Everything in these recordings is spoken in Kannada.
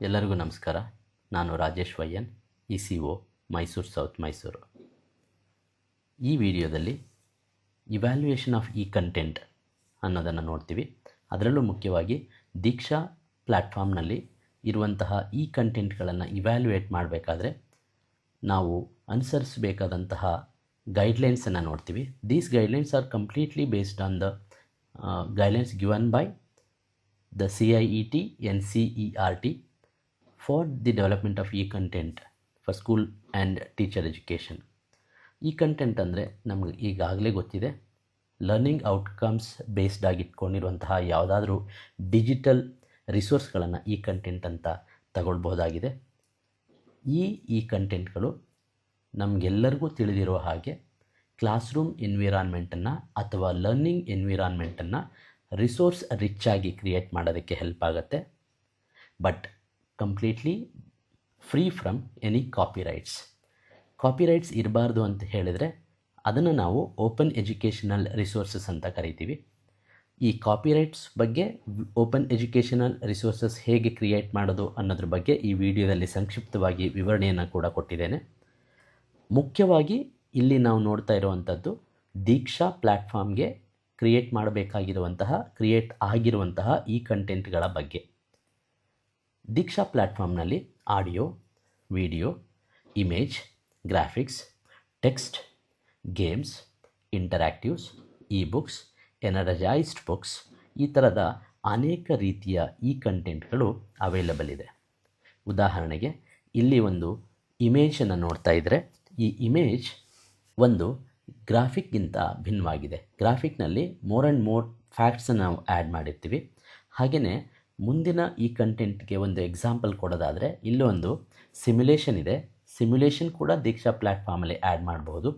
ಎಲ್ಲರಿಗೂ ನಮಸ್ಕಾರ. ನಾನು Rajesh YN, ECO, Mysuru south Mysuru. ಈ ವಿಡಿಯೋದಲ್ಲಿ ಇವ್ಯಾಲ್ಯೂಯೇಷನ್ ಆಫ್ ಕಂಟೆಂಟ್ ಅನ್ನೋದನ್ನು ನೋಡ್ತೀವಿ. ಅದರಲ್ಲೂ ಮುಖ್ಯವಾಗಿ ದೀಕ್ಷಾ ಪ್ಲ್ಯಾಟ್ಫಾರ್ಮ್ನಲ್ಲಿ ಇರುವಂತಹ ಕಂಟೆಂಟ್ಗಳನ್ನು ಇವ್ಯಾಲ್ಯೂಯೇಟ್ ಮಾಡಬೇಕಾದ್ರೆ ನಾವು ಅನುಸರಿಸಬೇಕಾದಂತಹ ಗೈಡ್ಲೈನ್ಸನ್ನು ನೋಡ್ತೀವಿ. These guidelines are completely based on the guidelines given by the CIET NCERT for the development of content for school and teacher education. Content ಅಂದರೆ ನಮಗೆ ಈಗಾಗಲೇ ಗೊತ್ತಿದೆ, ಲರ್ನಿಂಗ್ ಔಟ್ಕಮ್ಸ್ ಬೇಸ್ಡ್ ಆಗಿ ಇಟ್ಕೊಂಡಿರುವಂತಹ ಯಾವುದಾದ್ರೂ ಡಿಜಿಟಲ್ ರಿಸೋರ್ಸ್ಗಳನ್ನು ಕಂಟೆಂಟ್ ಅಂತ ತಗೊಳ್ಬಹುದಾಗಿದೆ. ಈ ಕಂಟೆಂಟ್ಗಳು ನಮಗೆಲ್ಲರಿಗೂ ತಿಳಿದಿರುವ ಹಾಗೆ ಕ್ಲಾಸ್ ರೂಮ್ ಎನ್ವಿರಾನ್ಮೆಂಟನ್ನು ಅಥವಾ ಲರ್ನಿಂಗ್ ಎನ್ವಿರಾನ್ಮೆಂಟನ್ನು ರಿಸೋರ್ಸ್ ರಿಚ್ ಆಗಿ ಕ್ರಿಯೇಟ್ ಮಾಡೋದಕ್ಕೆ ಹೆಲ್ಪ್ ಆಗುತ್ತೆ. But completely free from any copyrights ಇರಬಾರ್ದು ಅಂತ ಹೇಳಿದರೆ ಅದನ್ನು ನಾವು ಓಪನ್ ಎಜುಕೇಷನಲ್ ರಿಸೋರ್ಸಸ್ ಅಂತ ಕರಿತೀವಿ. ಈ ಕಾಪಿರೈಟ್ಸ್ ಬಗ್ಗೆ, ಓಪನ್ ಎಜುಕೇಷನಲ್ ರಿಸೋರ್ಸಸ್ ಹೇಗೆ ಕ್ರಿಯೇಟ್ ಮಾಡೋದು ಅನ್ನೋದ್ರ ಬಗ್ಗೆ ಈ ವಿಡಿಯೋದಲ್ಲಿ ಸಂಕ್ಷಿಪ್ತವಾಗಿ ವಿವರಣೆಯನ್ನು ಕೂಡ ಕೊಟ್ಟಿದ್ದೇನೆ. ಮುಖ್ಯವಾಗಿ ಇಲ್ಲಿ ನಾವು ನೋಡ್ತಾ ಇರುವಂಥದ್ದು ದೀಕ್ಷಾ ಪ್ಲ್ಯಾಟ್ಫಾರ್ಮ್ಗೆ ಕ್ರಿಯೇಟ್ ಆಗಿರುವಂತಹ ಕಂಟೆಂಟ್ಗಳ ಬಗ್ಗೆ. ದೀಕ್ಷಾ ಪ್ಲ್ಯಾಟ್ಫಾರ್ಮ್ನಲ್ಲಿ audio, video, image, graphics, text, games, interactives, books, energised books, ಈ ಥರದ ಅನೇಕ ರೀತಿಯ ಕಂಟೆಂಟ್ಗಳು ಅವೈಲಬಲ್ ಇದೆ. ಉದಾಹರಣೆಗೆ ಇಲ್ಲಿ ಒಂದು ಇಮೇಜನ್ನು ನೋಡ್ತಾ ಇದ್ದರೆ, ಈ ಇಮೇಜ್ ಒಂದು ಗ್ರಾಫಿಕ್ಗಿಂತ ಭಿನ್ನವಾಗಿದೆ. ಗ್ರಾಫಿಕ್ನಲ್ಲಿ ಮೋರ್ ಆ್ಯಂಡ್ ಮೋರ್ ಫ್ಯಾಕ್ಟ್ಸನ್ನು ನಾವು ಆ್ಯಡ್ ಮಾಡಿರ್ತೀವಿ. ಹಾಗೆಯೇ ಮುಂದಿನ ಕಂಟೆಂಟ್ಗೆ ಒಂದು ಎಕ್ಸಾಂಪಲ್ ಕೊಡೋದಾದರೆ ಇಲ್ಲೊಂದು ಸಿಮ್ಯುಲೇಷನ್ ಇದೆ. ಸಿಮ್ಯುಲೇಷನ್ ಕೂಡ ದೀಕ್ಷಾ ಪ್ಲ್ಯಾಟ್ಫಾರ್ಮಲ್ಲಿ ಆ್ಯಡ್ ಮಾಡಬಹುದು.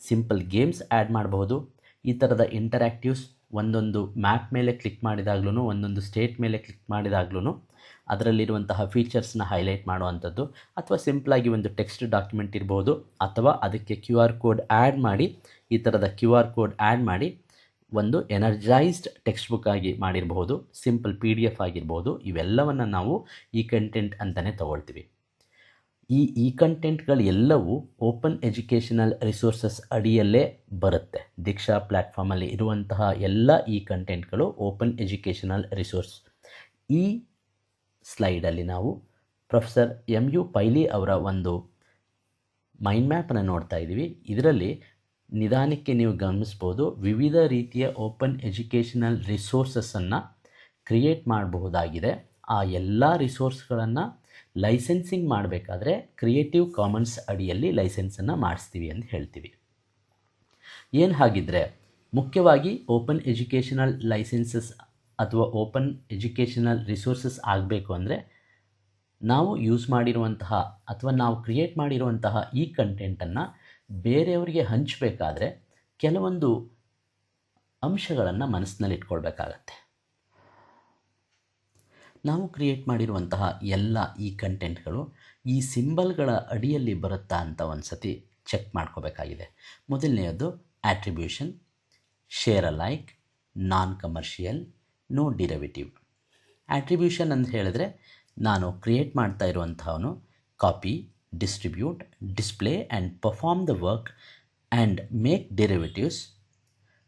ಸಿಂಪಲ್ ಗೇಮ್ಸ್ ಆ್ಯಡ್ ಮಾಡಬಹುದು. ಈ ಥರದ ಇಂಟರ್ಯಾಕ್ಟಿವ್ಸ್, ಒಂದೊಂದು ಮ್ಯಾಪ್ ಮೇಲೆ ಕ್ಲಿಕ್ ಮಾಡಿದಾಗ್ಲೂ, ಒಂದೊಂದು ಸ್ಟೇಟ್ ಮೇಲೆ ಕ್ಲಿಕ್ ಮಾಡಿದಾಗ್ಲೂ ಅದರಲ್ಲಿರುವಂತಹ ಫೀಚರ್ಸ್ನ ಹೈಲೈಟ್ ಮಾಡುವಂಥದ್ದು, ಅಥವಾ ಸಿಂಪಲಾಗಿ ಒಂದು ಟೆಕ್ಸ್ಟ್ ಡಾಕ್ಯುಮೆಂಟ್ ಇರ್ಬೋದು, ಅಥವಾ ಅದಕ್ಕೆ QR ಕೋಡ್ ಆ್ಯಡ್ ಮಾಡಿ, ಈ ಥರದ QR ಕೋಡ್ ಆ್ಯಡ್ ಮಾಡಿ ಒಂದು ಎನರ್ಜೈಸ್ಡ್ ಟೆಕ್ಸ್ಟ್ ಬುಕ್ ಆಗಿ ಮಾಡಿರಬಹುದು, ಸಿಂಪಲ್ PDF ಆಗಿರ್ಬೋದು. ಇವೆಲ್ಲವನ್ನು ನಾವು ಕಂಟೆಂಟ್ ಅಂತಲೇ ತಗೊಳ್ತೀವಿ. ಈ ಕಂಟೆಂಟ್ಗಳು ಎಲ್ಲವೂ ಓಪನ್ ಎಜುಕೇಷನಲ್ ರಿಸೋರ್ಸಸ್ ಅಡಿಯಲ್ಲೇ ಬರುತ್ತೆ. ದೀಕ್ಷಾ ಪ್ಲ್ಯಾಟ್ಫಾರ್ಮಲ್ಲಿ ಇರುವಂತಹ ಎಲ್ಲ ಕಂಟೆಂಟ್ಗಳು ಓಪನ್ ಎಜುಕೇಷನಲ್ ರಿಸೋರ್ಸ್. ಈ ಸ್ಲೈಡಲ್ಲಿ ನಾವು ಪ್ರೊಫೆಸರ್ MU ಪೈಲಿ ಅವರ ಒಂದು ಮೈಂಡ್ ಮ್ಯಾಪನ್ನು ನೋಡ್ತಾ ಇದ್ದೀವಿ. ಇದರಲ್ಲಿ ನಿಧಾನಕ್ಕೆ ನೀವು ಗಮನಿಸ್ಬೋದು, ವಿವಿಧ ರೀತಿಯ ಓಪನ್ ಎಜುಕೇಷನಲ್ ರಿಸೋರ್ಸಸ್ಸನ್ನು ಕ್ರಿಯೇಟ್ ಮಾಡಬಹುದಾಗಿದೆ. ಆ ಎಲ್ಲ ರಿಸೋರ್ಸ್ಗಳನ್ನು ಲೈಸೆನ್ಸಿಂಗ್ ಮಾಡಬೇಕಾದ್ರೆ ಕ್ರಿಯೇಟಿವ್ ಕಾಮನ್ಸ್ ಅಡಿಯಲ್ಲಿ ಲೈಸೆನ್ಸನ್ನು ಮಾಡಿಸ್ತೀವಿ ಅಂತ ಹೇಳ್ತೀವಿ. ಏನು ಹಾಗಿದ್ರೆ ಮುಖ್ಯವಾಗಿ ಓಪನ್ ಎಜುಕೇಷನಲ್ ಲೈಸೆನ್ಸಸ್ ಅಥವಾ ಓಪನ್ ಎಜುಕೇಷನಲ್ ರಿಸೋರ್ಸಸ್ ಆಗಬೇಕು ಅಂದರೆ ನಾವು ಯೂಸ್ ಮಾಡಿರುವಂತಹ ಅಥವಾ ನಾವು ಕ್ರಿಯೇಟ್ ಮಾಡಿರುವಂತಹ ಕಂಟೆಂಟನ್ನು ಬೇರೆಯವರಿಗೆ ಹಂಚಬೇಕಾದ್ರೆ ಕೆಲವೊಂದು ಅಂಶಗಳನ್ನು ಮನಸ್ಸಿನಲ್ಲಿ ಇಟ್ಕೊಳ್ಬೇಕಾಗತ್ತೆ. ನಾವು ಕ್ರಿಯೇಟ್ ಮಾಡಿರುವಂತಹ ಎಲ್ಲ ಕಂಟೆಂಟ್ಗಳು ಈ ಸಿಂಬಲ್ಗಳ ಅಡಿಯಲ್ಲಿ ಬರುತ್ತಾ ಅಂತ ಒಂದು ಸತಿ ಚೆಕ್ ಮಾಡ್ಕೋಬೇಕಾಗಿದೆ. ಮೊದಲನೆಯದು attribution, share alike, non commercial, no derivative. Attribution ಅಂತ ಹೇಳಿದ್ರೆ ನಾನು ಕ್ರಿಯೇಟ್ ಮಾಡ್ತಾ ಇರುವಂಥವನು copy, distribute, display and perform the work and make derivatives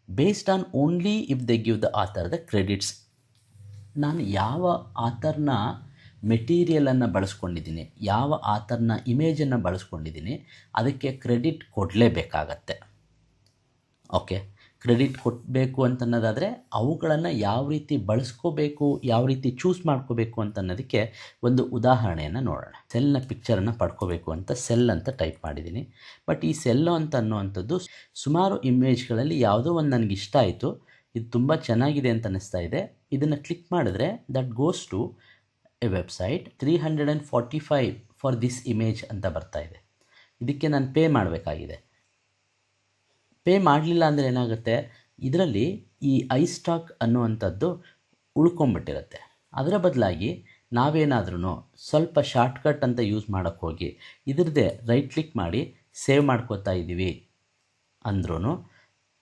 based on only if they give the author the credits. ನಾನು ಯಾವ ಆಥರ್ನ ಮೆಟೀರಿಯಲನ್ನು ಬಳಸ್ಕೊಂಡಿದ್ದೀನಿ, ಯಾವ ಆಥರ್ನ ಇಮೇಜನ್ನು ಬಳಸ್ಕೊಂಡಿದ್ದೀನಿ, ಅದಕ್ಕೆ ಕ್ರೆಡಿಟ್ ಕೊಡಲೇಬೇಕಾಗತ್ತೆ. ಓಕೆ, ಕ್ರೆಡಿಟ್ ಕೊಡಬೇಕು ಅಂತನ್ನೋದಾದರೆ ಅವುಗಳನ್ನು ಯಾವ ರೀತಿ ಬಳಸ್ಕೋಬೇಕು, ಯಾವ ರೀತಿ ಚೂಸ್ ಮಾಡ್ಕೋಬೇಕು ಅಂತನ್ನೋದಕ್ಕೆ ಒಂದು ಉದಾಹರಣೆಯನ್ನು ನೋಡೋಣ. ಸೆಲ್ನ ಪಿಕ್ಚರನ್ನು ಪಡ್ಕೋಬೇಕು ಅಂತ ಸೆಲ್ ಅಂತ ಟೈಪ್ ಮಾಡಿದ್ದೀನಿ. ಬಟ್ ಈ ಸೆಲ್ಲು ಅಂತ ಅನ್ನುವಂಥದ್ದು ಸುಮಾರು ಇಮೇಜ್ಗಳಲ್ಲಿ ಯಾವುದೋ ಒಂದು ನನಗೆ ಇಷ್ಟ ಆಯಿತು, ಇದು ತುಂಬ ಚೆನ್ನಾಗಿದೆ ಅಂತ ಅನ್ನಿಸ್ತಾ ಇದೆ. ಇದನ್ನು ಕ್ಲಿಕ್ ಮಾಡಿದ್ರೆ that goes to a website. 345 for this image ಅಂತ ಬರ್ತಾ ಇದೆ. ಇದಕ್ಕೆ ನಾನು ಪೇ ಮಾಡಬೇಕಾಗಿದೆ. ಪೇ ಮಾಡಲಿಲ್ಲ ಅಂದರೆ ಏನಾಗುತ್ತೆ, ಇದರಲ್ಲಿ ಈ ಐಸ್ಟಾಕ್ ಅನ್ನುವಂಥದ್ದು ಉಳ್ಕೊಂಬಿಟ್ಟಿರುತ್ತೆ. ಅದರ ಬದಲಾಗಿ ನಾವೇನಾದ್ರೂ ಸ್ವಲ್ಪ ಶಾರ್ಟ್ಕಟ್ ಅಂತ ಯೂಸ್ ಮಾಡೋಕ್ಕೆ ಹೋಗಿ ಇದ್ರದ್ದೇ ರೈಟ್ ಕ್ಲಿಕ್ ಮಾಡಿ ಸೇವ್ ಮಾಡ್ಕೋತಾ ಇದ್ದೀವಿ ಅಂದ್ರೂ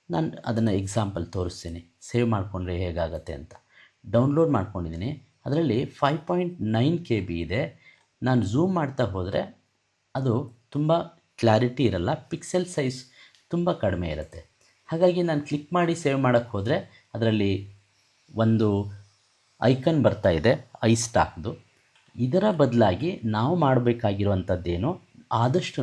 ನಾನು ಅದನ್ನು ಎಕ್ಸಾಂಪಲ್ ತೋರಿಸ್ತೀನಿ, ಸೇವ್ ಮಾಡಿಕೊಂಡ್ರೆ ಹೇಗಾಗತ್ತೆ ಅಂತ. ಡೌನ್ಲೋಡ್ ಮಾಡ್ಕೊಂಡಿದ್ದೀನಿ, ಅದರಲ್ಲಿ 5.9 KB ಇದೆ. ನಾನು ಝೂಮ್ ಮಾಡ್ತಾ ಹೋದರೆ ಅದು ತುಂಬ ಕ್ಲಾರಿಟಿ ಇರಲ್ಲ, ಪಿಕ್ಸೆಲ್ ಸೈಜ್ ತುಂಬ ಕಡಿಮೆ ಇರುತ್ತೆ. ಹಾಗಾಗಿ ನಾನು ಕ್ಲಿಕ್ ಮಾಡಿ ಸೇವ್ ಮಾಡೋಕ್ಕೆ ಹೋದರೆ ಅದರಲ್ಲಿ ಒಂದು ಐಕನ್ ಬರ್ತಾ ಇದೆ ಐಸ್ಟಾಕ್ದು. ಇದರ ಬದಲಾಗಿ ನಾವು ಮಾಡಬೇಕಾಗಿರುವಂಥದ್ದೇನು, ಆದಷ್ಟು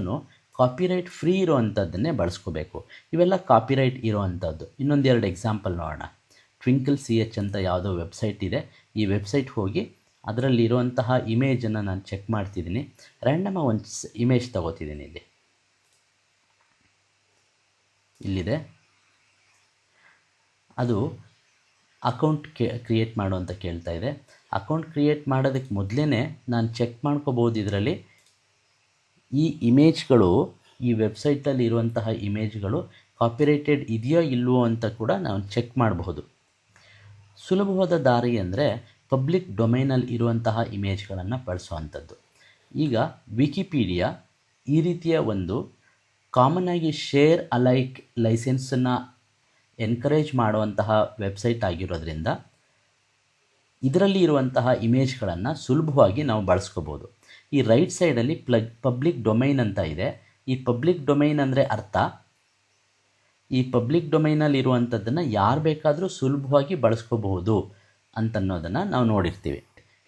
ಕಾಪಿರೈಟ್ ಫ್ರೀ ಇರೋವಂಥದ್ದನ್ನೇ ಬಳಸ್ಕೋಬೇಕು. ಇವೆಲ್ಲ ಕಾಪಿರೈಟ್ ಇರೋವಂಥದ್ದು. ಇನ್ನೊಂದೆರಡು ಎಕ್ಸಾಂಪಲ್ ನೋಡೋಣ. ಟ್ವಿಂಕಲ್ CH ಅಂತ ಯಾವುದೋ ವೆಬ್ಸೈಟ್ ಇದೆ. ಈ ವೆಬ್ಸೈಟ್ ಹೋಗಿ ಅದರಲ್ಲಿರುವಂತಹ ಇಮೇಜನ್ನು ನಾನು ಚೆಕ್ ಮಾಡ್ತಿದ್ದೀನಿ. ರ್ಯಾಂಡಮಾಗಿ ಒಂದು ಇಮೇಜ್ ತಗೋತಿದ್ದೀನಿ. ಇಲ್ಲಿದೆ. ಅದು ಅಕೌಂಟ್ ಕ್ರಿಯೇಟ್ ಮಾಡು ಅಂತ ಕೇಳ್ತಾ ಇದೆ. ಅಕೌಂಟ್ ಕ್ರಿಯೇಟ್ ಮಾಡೋದಕ್ಕೆ ಮೊದಲೇ ನಾನು ಚೆಕ್ ಮಾಡ್ಕೋಬೋದು ಇದರಲ್ಲಿ ಈ ಇಮೇಜ್ಗಳು, ಈ ವೆಬ್ಸೈಟಲ್ಲಿ ಇರುವಂತಹ ಇಮೇಜ್ಗಳು ಕಾಪಿರೈಟೆಡ್ ಇದೆಯೋ ಇಲ್ವೋ ಅಂತ ಕೂಡ ನಾವು ಚೆಕ್ ಮಾಡಬಹುದು. ಸುಲಭವಾದ ದಾರಿ ಅಂದರೆ ಪಬ್ಲಿಕ್ ಡೊಮೈನಲ್ಲಿ ಇರುವಂತಹ ಇಮೇಜ್ಗಳನ್ನು ಬಳಸುವಂಥದ್ದು. ಈಗ ವಿಕಿಪೀಡಿಯಾ ಈ ರೀತಿಯ ಒಂದು ಕಾಮನ್ನಾಗಿ ಶೇರ್ ಅಲೈಕ್ ಲೈಸೆನ್ಸನ್ನು ಎನ್ಕರೇಜ್ ಮಾಡುವಂತಹ ವೆಬ್ಸೈಟ್ ಆಗಿರೋದ್ರಿಂದ ಇದರಲ್ಲಿ ಇರುವಂತಹ ಇಮೇಜ್ಗಳನ್ನು ಸುಲಭವಾಗಿ ನಾವು ಬಳಸ್ಕೋಬೋದು. ಈ ರೈಟ್ ಸೈಡಲ್ಲಿ ಪಬ್ಲಿಕ್ ಡೊಮೈನ್ ಅಂತ ಇದೆ. ಈ ಪಬ್ಲಿಕ್ ಡೊಮೈನ್ ಅಂದರೆ ಅರ್ಥ, ಈ ಪಬ್ಲಿಕ್ ಡೊಮೈನಲ್ಲಿ ಇರುವಂಥದ್ದನ್ನು ಯಾರು ಬೇಕಾದರೂ ಸುಲಭವಾಗಿ ಬಳಸ್ಕೋಬಹುದು ಅಂತನ್ನೋದನ್ನು ನಾವು ನೋಡಿರ್ತೀವಿ.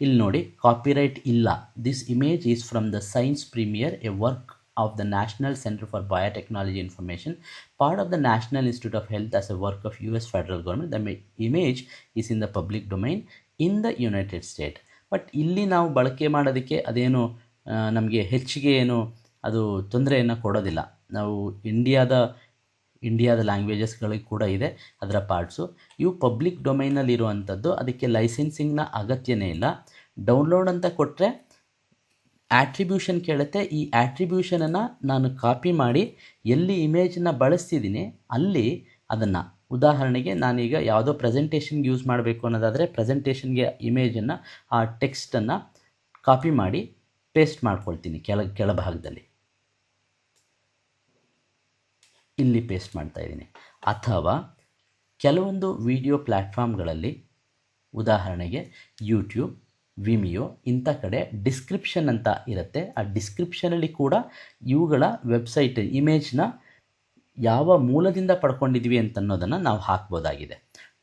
ಇಲ್ಲಿ ನೋಡಿ, ಕಾಪಿರೈಟ್ ಇಲ್ಲ. This image is from the Science Premier, a work of the National Center for Biotechnology Information, part of the National Institute of Health as a work of US federal government. The image is in the public domain in the United State. But ಇಲ್ಲಿ ನಾವು ಬಳಕೆ ಮಾಡೋದಕ್ಕೆ ಅದೇನು ನಮಗೆ ಹೆಚ್ಚಿಗೆ ಏನು ಅದು ತೊಂದರೆಯನ್ನು ಕೊಡೋದಿಲ್ಲ. ನಾವು ಇಂಡಿಯಾದ ಲ್ಯಾಂಗ್ವೇಜಸ್ಗಳಿಗೆ ಕೂಡ ಇದೆ ಅದರ ಪಾರ್ಟ್ಸು. ಇವು ಪಬ್ಲಿಕ್ ಡೊಮೈನಲ್ಲಿ ಇರುವಂಥದ್ದು. ಅದಕ್ಕೆ ಲೈಸೆನ್ಸಿಂಗ್ನ ಅಗತ್ಯನೇ ಇಲ್ಲ. ಡೌನ್ಲೋಡ್ ಅಂತ ಕೊಟ್ಟರೆ ಆಟ್ರಿಬ್ಯೂಷನ್ ಕೇಳುತ್ತೆ. ಈ ಆಟ್ರಿಬ್ಯೂಷನನ್ನು ನಾನು ಕಾಪಿ ಮಾಡಿ ಎಲ್ಲಿ ಇಮೇಜನ್ನು ಬಳಸ್ತಿದ್ದೀನಿ ಅಲ್ಲಿ ಅದನ್ನು, ಉದಾಹರಣೆಗೆ ನಾನೀಗ ಯಾವುದೋ ಪ್ರೆಸೆಂಟೇಷನ್ಗೆ ಯೂಸ್ ಮಾಡಬೇಕು ಅನ್ನೋದಾದರೆ ಪ್ರೆಸೆಂಟೇಷನ್ಗೆ ಇಮೇಜನ್ನು, ಆ ಟೆಕ್ಸ್ಟನ್ನು ಕಾಪಿ ಮಾಡಿ ಪೇಸ್ಟ್ ಮಾಡ್ಕೊಳ್ತೀನಿ ಕೆಳಭಾಗದಲ್ಲಿ. ಇಲ್ಲಿ ಪೇಸ್ಟ್ ಮಾಡ್ತಾಯಿದ್ದೀನಿ. ಅಥವಾ ಕೆಲವೊಂದು ವಿಡಿಯೋ ಪ್ಲ್ಯಾಟ್ಫಾರ್ಮ್ಗಳಲ್ಲಿ, ಉದಾಹರಣೆಗೆ ಯೂಟ್ಯೂಬ್, ವಿಮಿಯೋ ಇಂಥ ಕಡೆ ಡಿಸ್ಕ್ರಿಪ್ಷನ್ ಅಂತ ಇರುತ್ತೆ. ಆ ಡಿಸ್ಕ್ರಿಪ್ಷನಲ್ಲಿ ಕೂಡ ಇವುಗಳ ವೆಬ್ಸೈಟ್ ಇಮೇಜ್ನ ಯಾವ ಮೂಲದಿಂದ ಪಡ್ಕೊಂಡಿದ್ವಿ ಅಂತನ್ನೋದನ್ನು ನಾವು ಹಾಕ್ಬೋದಾಗಿದೆ.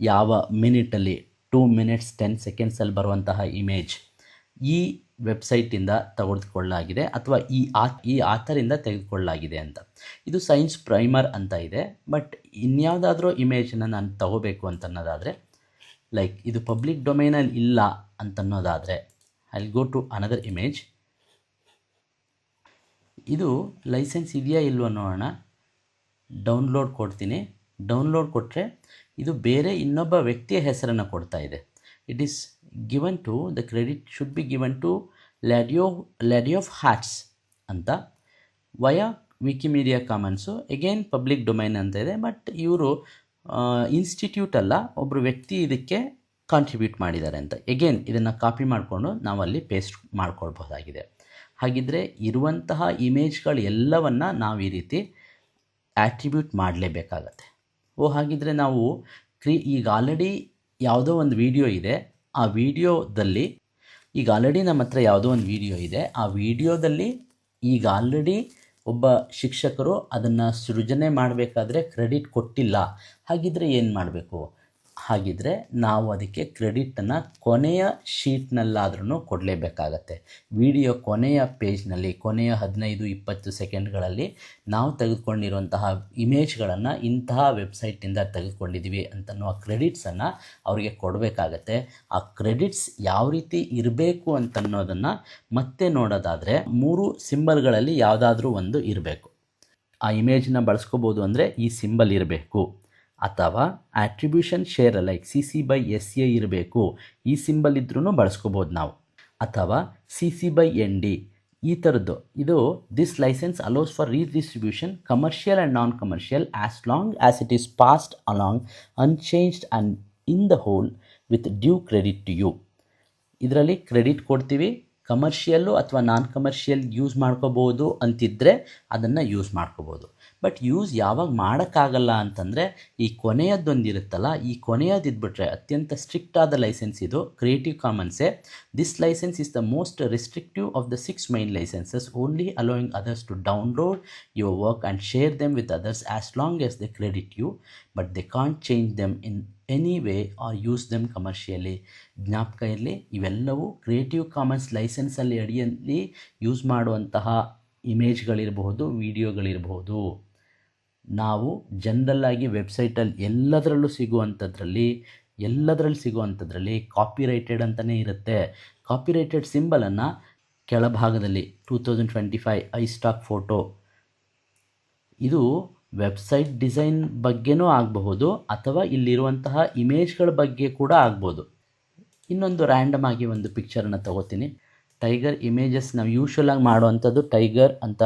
ಯಾವ ಮಿನಿಟಲ್ಲಿ 2 minutes 10 seconds ಬರುವಂತಹ ಇಮೇಜ್ ಈ ವೆಬ್ಸೈಟಿಂದ ತೆಗೆದುಕೊಳ್ಳಲಾಗಿದೆ ಅಥವಾ ಈ ಆಥರಿಂದ ತೆಗೆದುಕೊಳ್ಳಲಾಗಿದೆ ಅಂತ. ಇದು ಸೈನ್ಸ್ ಪ್ರೈಮರ್ ಅಂತ ಇದೆ. ಬಟ್ ಇನ್ಯಾವುದಾದ್ರೂ ಇಮೇಜನ್ನು ನಾನು ತಗೋಬೇಕು ಅಂತನ್ನೋದಾದರೆ, ಲೈಕ್ ಇದು ಪಬ್ಲಿಕ್ ಡೊಮೈನಲ್ಲಿ ಇಲ್ಲ ಅಂತನ್ನೋದಾದರೆ, I will go to another image. ಇದು ಲೈಸೆನ್ಸ್ ಇದೆಯಾ ಇಲ್ವೋ ನೋಡೋಣ. ಡೌನ್ಲೋಡ್ ಕೊಡ್ತೀನಿ. ಡೌನ್ಲೋಡ್ ಕೊಟ್ಟರೆ ಇದು ಬೇರೆ ಇನ್ನೊಬ್ಬ ವ್ಯಕ್ತಿಯ ಹೆಸರನ್ನು ಕೊಡ್ತಾ ಇದೆ. It is given to the credit should be given to lady of hearts ಅಂತ via Wikimedia commons. Again public domain ಅಂತ ಇದೆ. ಬಟ್ ಇವರು ಇನ್ಸ್ಟಿಟ್ಯೂಟ್ ಅಲ್ಲ, ಒಬ್ಬರು ವ್ಯಕ್ತಿ ಇದಕ್ಕೆ ಕಾಂಟ್ರಿಬ್ಯೂಟ್ ಮಾಡಿದ್ದಾರೆ ಅಂತ. ಎಗೇನ್ ಇದನ್ನು ಕಾಪಿ ಮಾಡಿಕೊಂಡು ನಾವಲ್ಲಿ ಪೇಸ್ಟ್ ಮಾಡ್ಕೊಳ್ಬಹುದಾಗಿದೆ. ಹಾಗಿದ್ದರೆ ಇರುವಂತಹ ಇಮೇಜ್ಗಳು ಎಲ್ಲವನ್ನು ನಾವು ಈ ರೀತಿ ಆಟ್ರಿಬ್ಯೂಟ್ ಮಾಡಲೇಬೇಕಾಗತ್ತೆ. ಹಾಗಿದ್ದರೆ ನಾವು ಈಗ ಆಲ್ರೆಡಿ ಯಾವುದೋ ಒಂದು ವಿಡಿಯೋ ಇದೆ, ಆ ವಿಡಿಯೋದಲ್ಲಿ ಈಗ ಆಲ್ರೆಡಿ ನಮ್ಮ ಹತ್ರ ಯಾವುದೋ ಒಂದು ವಿಡಿಯೋ ಇದೆ, ಆ ವಿಡಿಯೋದಲ್ಲಿ ಈಗ ಆಲ್ರೆಡಿ ಒಬ್ಬ ಶಿಕ್ಷಕರು ಅದನ್ನು ಸೃಜನೆ ಮಾಡಬೇಕಾದ್ರೆ ಕ್ರೆಡಿಟ್ ಕೊಟ್ಟಿಲ್ಲ. ಹಾಗಿದ್ದರೆ ಏನು ಮಾಡಬೇಕು? ಹಾಗಿದ್ದರೆ ನಾವು ಅದಕ್ಕೆ ಕ್ರೆಡಿಟನ್ನು ಕೊನೆಯ ಶೀಟ್ನಲ್ಲಾದ್ರೂ ಕೊಡಲೇಬೇಕಾಗತ್ತೆ. ವಿಡಿಯೋ ಕೊನೆಯ ಪೇಜ್ನಲ್ಲಿ, ಕೊನೆಯ 15-20 ಸೆಕೆಂಡ್ಗಳಲ್ಲಿ ನಾವು ತೆಗೆದುಕೊಂಡಿರುವಂತಹ ಇಮೇಜ್ಗಳನ್ನು ಇಂತಹ ವೆಬ್ಸೈಟಿಂದ ತೆಗೆದುಕೊಂಡಿದ್ದೀವಿ ಅಂತನ್ನುವ ಕ್ರೆಡಿಟ್ಸನ್ನು ಅವರಿಗೆ ಕೊಡಬೇಕಾಗತ್ತೆ. ಆ ಕ್ರೆಡಿಟ್ಸ್ ಯಾವ ರೀತಿ ಇರಬೇಕು ಅಂತನ್ನೋದನ್ನು ಮತ್ತೆ ನೋಡೋದಾದರೆ 3 ಸಿಂಬಲ್ಗಳಲ್ಲಿ ಯಾವುದಾದ್ರೂ ಒಂದು ಇರಬೇಕು. ಆ ಇಮೇಜನ್ನ ಬಳಸ್ಕೋಬೋದು ಅಂದರೆ ಈ ಸಿಂಬಲ್ ಇರಬೇಕು, ಅಥವಾ ಆಟ್ರಿಬ್ಯೂಷನ್ ಶೇರ್ ಲೈಕ್ CC/SA ಇರಬೇಕು. ಈ ಸಿಂಬಲ್ ಇದ್ರೂ ಬಳಸ್ಕೋಬೋದು ನಾವು. ಅಥವಾ CC/ND ಈ ಥರದ್ದು. ಇದು this license allows for redistribution commercial and non commercial as long as it is passed along unchanged and in the whole with due credit to you. ಇದರಲ್ಲಿ ಕ್ರೆಡಿಟ್ ಕೊಡ್ತೀವಿ. ಕಮರ್ಷಿಯಲ್ಲು ಅಥವಾ ನಾನ್ ಕಮರ್ಷಿಯಲ್ ಯೂಸ್ ಮಾಡ್ಕೋಬೋದು ಅಂತಿದ್ದರೆ ಅದನ್ನು ಯೂಸ್ ಮಾಡ್ಕೋಬೋದು. ಬಟ್ ಯೂಸ್ ಯಾವಾಗ ಮಾಡೋಕ್ಕಾಗಲ್ಲ ಅಂತಂದರೆ ಈ ಕೊನೆಯದೊಂದಿರುತ್ತಲ್ಲ, ಈ ಕೊನೆಯದಿದ್ಬಿಟ್ರೆ ಅತ್ಯಂತ ಸ್ಟ್ರಿಕ್ಟ್ ಆದ ಲೈಸೆನ್ಸ್ ಇದು ಕ್ರಿಯೇಟಿವ್ ಕಾಮನ್ಸೇ. This license is the most restrictive of the 6 main licenses, only allowing others to download your work and share them with others as long as they credit you, but they can't change them in any way or use them commercially. ಜ್ಞಾಪಕ ಇರಲಿ, ಇವೆಲ್ಲವೂ ಕ್ರಿಯೇಟಿವ್ ಕಾಮನ್ಸ್ ಲೈಸೆನ್ಸಲ್ಲಿ ಅಡಿಯಲ್ಲಿ ಯೂಸ್ ಮಾಡುವಂತಹ ಇಮೇಜ್ಗಳಿರಬಹುದು, ವಿಡಿಯೋಗಳಿರಬಹುದು. ನಾವು ಜನರಲ್ಲಾಗಿ ವೆಬ್ಸೈಟಲ್ಲಿ ಎಲ್ಲದರಲ್ಲೂ ಸಿಗುವಂಥದ್ರಲ್ಲಿ ಕಾಪಿರೈಟೆಡ್ ಅಂತಲೇ ಇರುತ್ತೆ. ಕಾಪಿರೈಟೆಡ್ ಸಿಂಬಲನ್ನು ಕೆಳಭಾಗದಲ್ಲಿ 2025 ಐಸ್ಟಾಕ್ ಫೋಟೋ, ಇದು ವೆಬ್ಸೈಟ್ ಡಿಸೈನ್ ಬಗ್ಗೆನೂ ಆಗಬಹುದು ಅಥವಾ ಇಲ್ಲಿರುವಂತಹ ಇಮೇಜ್ಗಳ ಬಗ್ಗೆ ಕೂಡ ಆಗ್ಬೋದು. ಇನ್ನೊಂದು ರ್ಯಾಂಡಮ್ ಆಗಿ ಒಂದು ಪಿಕ್ಚರನ್ನು ತಗೋತೀನಿ. ಟೈಗರ್ ಇಮೇಜಸ್, ನಾವು ಯೂಶ್ವಲಾಗಿ ಮಾಡುವಂಥದ್ದು ಟೈಗರ್ ಅಂತ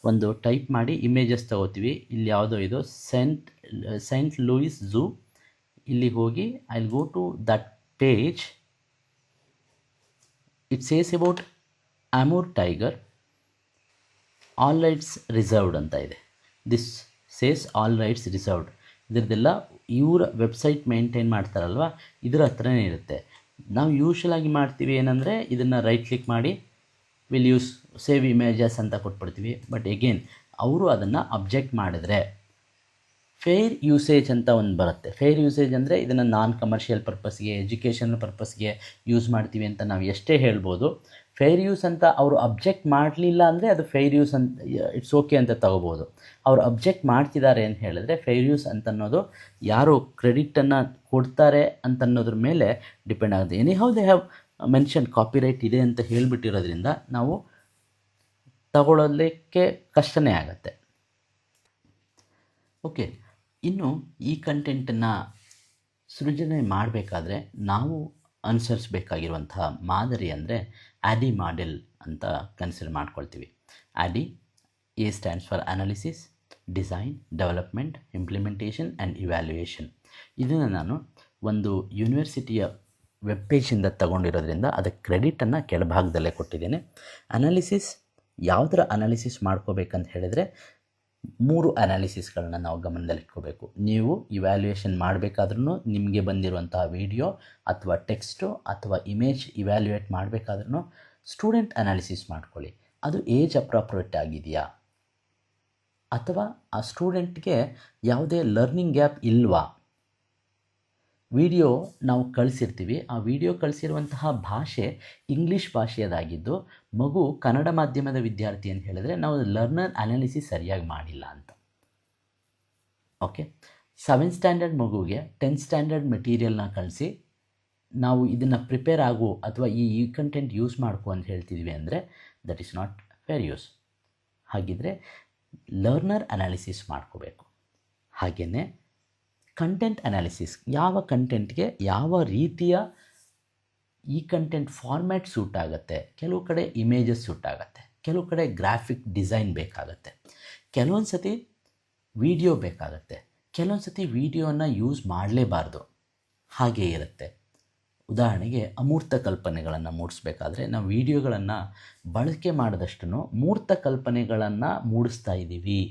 ಒಂದು ಟೈಪ್ ಮಾಡಿ ಇಮೇಜಸ್ ತಗೋತೀವಿ. ಇಲ್ಲಿ ಯಾವುದೋ ಇದು ಸೈಂಟ್ ಲೂಯಿಸ್ ಝೂ. ಇಲ್ಲಿ ಹೋಗಿ I will go to that page. It says about Amur tiger, all rights reserved ಅಂತ ಇದೆ. This says all rights reserved. ಇದರದ್ದೆಲ್ಲ ಇವರ ವೆಬ್ಸೈಟ್ ಮೇಂಟೈನ್ ಮಾಡ್ತಾರಲ್ವ, ಇದರ ಹತ್ರನೇ ಇರುತ್ತೆ. ನಾವು ಯೂಶ್ವಲಾಗಿ ಮಾಡ್ತೀವಿ ಏನಂದರೆ ಇದನ್ನು ರೈಟ್ ಕ್ಲಿಕ್ ಮಾಡಿ ವಿಲ್ ಯೂಸ್ ಸೇವ್ ಇಮೇಜಸ್ ಅಂತ ಕೊಟ್ಬಿಡ್ತೀವಿ. ಬಟ್ ಎಗೇನ್ ಅವರು ಅದನ್ನು ಅಬ್ಜೆಕ್ಟ್ ಮಾಡಿದ್ರೆ ಫೇರ್ ಯೂಸೇಜ್ ಅಂತ ಒಂದು ಬರುತ್ತೆ. ಫೇರ್ ಯೂಸೇಜ್ ಅಂದರೆ ಇದನ್ನು ನಾನ್ ಕಮರ್ಷಿಯಲ್ ಪರ್ಪಸ್ಗೆ, ಎಜುಕೇಷನಲ್ ಪರ್ಪಸ್ಗೆ ಯೂಸ್ ಮಾಡ್ತೀವಿ ಅಂತ ನಾವು ಎಷ್ಟೇ ಹೇಳ್ಬೋದು. ಫೇರ್ ಯೂಸ್ ಅಂತ ಅವರು ಅಬ್ಜೆಕ್ಟ್ ಮಾಡಲಿಲ್ಲ ಅಂದರೆ ಅದು ಫೇರ್ ಯೂಸ್ ಅಂತ, ಇಟ್ಸ್ ಓಕೆ ಅಂತ ತಗೋಬೋದು. ಅವರು ಅಬ್ಜೆಕ್ಟ್ ಮಾಡ್ತಿದ್ದಾರೆ ಅಂತ ಹೇಳಿದ್ರೆ ಫೇರ್ ಯೂಸ್ ಅಂತನ್ನೋದು ಯಾರು ಕ್ರೆಡಿಟನ್ನು ಕೊಡ್ತಾರೆ ಅಂತನ್ನೋದ್ರ ಮೇಲೆ ಡಿಪೆಂಡ್ ಆಗುತ್ತೆ. Anyhow they have mention copyright ಇದೆ ಅಂತ ಹೇಳಿಬಿಟ್ಟಿರೋದ್ರಿಂದ ನಾವು ತಗೊಳ್ಳೋದಕ್ಕೆ ಕಷ್ಟನೇ ಆಗುತ್ತೆ. ಓಕೆ, ಇನ್ನು ಈ ಕಂಟೆಂಟನ್ನು ಸೃಜನೆ ಮಾಡಬೇಕಾದ್ರೆ ನಾವು ಅನುಸರಿಸಬೇಕಾಗಿರುವಂತಹ ಮಾದರಿ ಅಂದರೆ ಆಡಿ ಮಾಡೆಲ್ ಅಂತ ಕನ್ಸಿಡರ್ ಮಾಡ್ಕೊಳ್ತೀವಿ. ಆಡಿ, A stands for analysis, design, development, implementation and evaluation. ಇದನ್ನು ನಾನು ಒಂದು ಯೂನಿವರ್ಸಿಟಿಯ ವೆಬ್ ಪೇಜಿಂದ ತಗೊಂಡಿರೋದ್ರಿಂದ ಅದಕ್ಕೆ ಕ್ರೆಡಿಟನ್ನು ಕೆಳಭಾಗದಲ್ಲೇ ಕೊಟ್ಟಿದ್ದೇನೆ. ಅನಾಲಿಸಿಸ್, ಯಾವುದರ ಅನಾಲಿಸಿಸ್ ಮಾಡ್ಕೋಬೇಕಂತ ಹೇಳಿದರೆ 3 ಅನಾಲಿಸಿಸ್ಗಳನ್ನ ನಾವು ಗಮನದಲ್ಲಿಟ್ಕೋಬೇಕು. ನೀವು ಇವ್ಯಾಲ್ಯೂಯೇಷನ್ ಮಾಡಬೇಕಾದ್ರೂ ನಿಮಗೆ ಬಂದಿರುವಂತಹ ವಿಡಿಯೋ ಅಥವಾ ಟೆಕ್ಸ್ಟು ಅಥವಾ ಇಮೇಜ್ ಇವ್ಯಾಲ್ಯೂಯೇಟ್ ಮಾಡಬೇಕಾದ್ರೂ ಸ್ಟೂಡೆಂಟ್ ಅನಾಲಿಸಿಸ್ ಮಾಡ್ಕೊಳ್ಳಿ. ಅದು ಏಜ್ ಅಪ್ರಾಪ್ರಿಯೇಟ್ ಆಗಿದೆಯಾ ಅಥವಾ ಆ ಸ್ಟೂಡೆಂಟ್ಗೆ ಯಾವುದೇ ಲರ್ನಿಂಗ್ ಗ್ಯಾಪ್ ಇಲ್ವಾ. ವಿಡಿಯೋ ನಾವು ಕಳಿಸಿರ್ತೀವಿ, ಆ ವಿಡಿಯೋ ಕಳಿಸಿರುವಂತಹ ಭಾಷೆ ಇಂಗ್ಲೀಷ್ ಭಾಷೆಯದಾಗಿದ್ದು ಮಗು ಕನ್ನಡ ಮಾಧ್ಯಮದ ವಿದ್ಯಾರ್ಥಿ ಅಂತ ಹೇಳಿದ್ರೆ ನಾವು ಲರ್ನರ್ ಅನಾಲಿಸಿಸ್ ಸರಿಯಾಗಿ ಮಾಡಿಲ್ಲ ಅಂತ. ಓಕೆ, 7th ಸ್ಟ್ಯಾಂಡರ್ಡ್ ಮಗುಗೆ 10th ಸ್ಟ್ಯಾಂಡರ್ಡ್ ಮೆಟೀರಿಯಲ್ನ ಕಳಿಸಿ ನಾವು ಇದನ್ನು ಪ್ರಿಪೇರ್ ಆಗು ಅಥವಾ ಈ ಕಂಟೆಂಟ್ ಯೂಸ್ ಮಾಡ್ಕೊ ಅಂತ ಹೇಳ್ತಿದ್ವಿ ಅಂದರೆ that is not fair use. ಹಾಗಿದ್ರೆ ಲರ್ನರ್ ಅನಾಲಿಸಿಸ್ ಮಾಡ್ಕೋಬೇಕು. ಹಾಗೆಯೇ ಕಂಟೆಂಟ್ ಅನಾಲಿಸಿಸ್, ಯಾವ ಕಂಟೆಂಟ್ಗೆ ಯಾವ ರೀತಿಯ ಈ ಕಂಟೆಂಟ್ ಫಾರ್ಮ್ಯಾಟ್ ಸೂಟ್ ಆಗುತ್ತೆ. ಕೆಲವು ಕಡೆ ಇಮೇಜಸ್ ಸೂಟ್ ಆಗುತ್ತೆ, ಕೆಲವು ಕಡೆ ಗ್ರಾಫಿಕ್ ಡಿಸೈನ್ ಬೇಕಾಗತ್ತೆ, ಕೆಲವೊಂದು ಸತಿ ವಿಡಿಯೋ ಬೇಕಾಗತ್ತೆ, ಕೆಲವೊಂದು ಸತಿ ವಿಡಿಯೋನ ಯೂಸ್ ಮಾಡಲೇಬಾರ್ದು. ಹಾಗೇ ಇರುತ್ತೆ. ಉದಾಹರಣೆಗೆ ಅಮೂರ್ತ ಕಲ್ಪನೆಗಳನ್ನು ಮೂಡಿಸ್ಬೇಕಾದ್ರೆ ನಾವು ವಿಡಿಯೋಗಳನ್ನು ಬಳಕೆ ಮಾಡಿದಷ್ಟು ಮೂರ್ತ ಕಲ್ಪನೆಗಳನ್ನು ಮೂಡಿಸ್ತಾ ಇದ್ದೀವಿ.